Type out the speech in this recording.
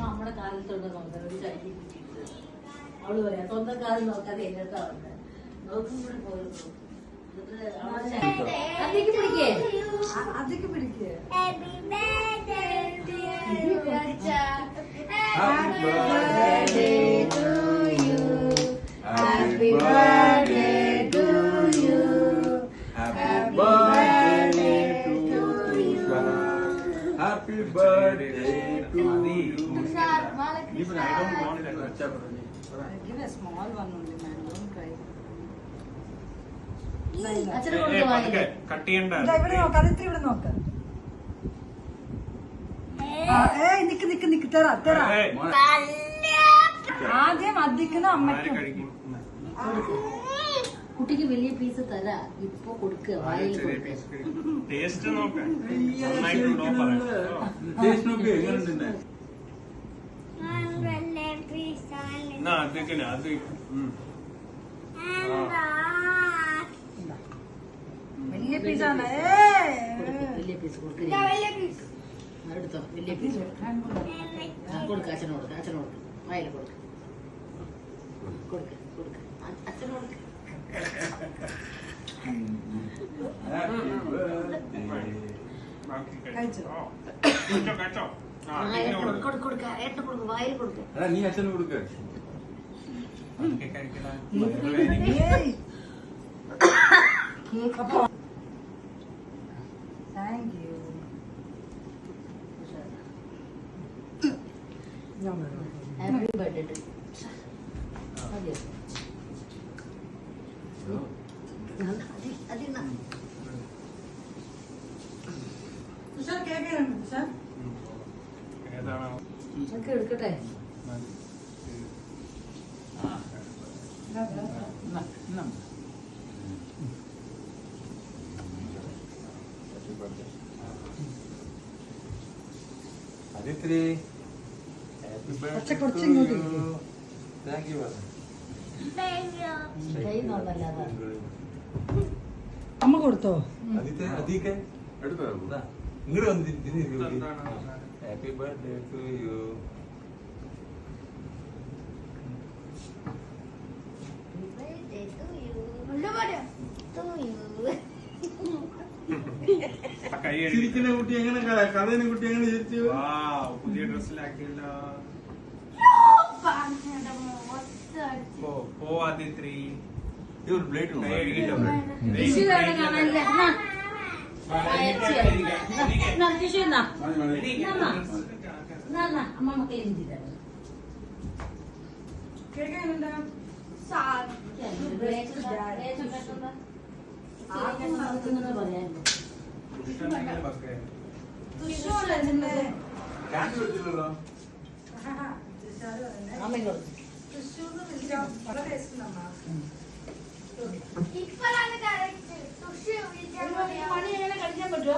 അമ്മയുടെ കാലത്തോട് നോക്കാൻ ഒരു കൈ അവള് പറയാ സ്വന്തം കാലം നോക്കാതെ എന്റെ അടുത്താ വന്നത് നോക്കും കൂടെ പോയിരുന്നു അതിക്ക് പിടിക്കേ അതിക്ക് പിടിക്കേ Happy birthday to you. Happy birthday to you. Happy birthday to you. Even I don't want it. Give a small one only, man. Don't cry. Cut ചെയ്യണ്ട. ഇവിടെ നോക്ക്, അതിത്ര ഇവിടെ നോക്ക്. നിക്ക് തരാ. ആദ്യം അധിക്കുന്ന അമ്മയ്ക്ക് കുട്ടിക്ക് വലിയ പീസ് തരാ ഇപ്പൊ കൊടുക്കുക വായിൽ ടേസ്റ്റ് നോക്കാം വലിയ പീസാണ് വലിയ പീസ് കൊടുക്കുക എടുത്തോ വലിയ പീസ് കൊടുക്ക അച്ഛനോട് വായിൽ കൊടുക്ക അച്ഛനോട് വായിൽ കൊടുക്ക നീ അച്ഛന് കൊടുക്ക thank you happy birthday to എടുക്കട്ടെ അതിത്രി താങ്ക് യു അമ്മ കൊടുത്തോ അധികം എടുത്തോ ഇങ്ങോട്ട് വന്നിട്ട് ഹാപ്പി ബർത്ത്ഡേ ടു യു ചിരിക്കുന്ന കുട്ടി എങ്ങനെ കഥയിനെ കുട്ടി എങ്ങനെ ചിരിച്ചു പുതിയ ഡ്രസ്സിലാക്കിയല്ലോ പോവാതിത്രി ഒരു പ്ലേറ്റ് അമ്മ മക്കളെ മണി എങ്ങനെ കഴിക്കാൻ പറ്റുമോ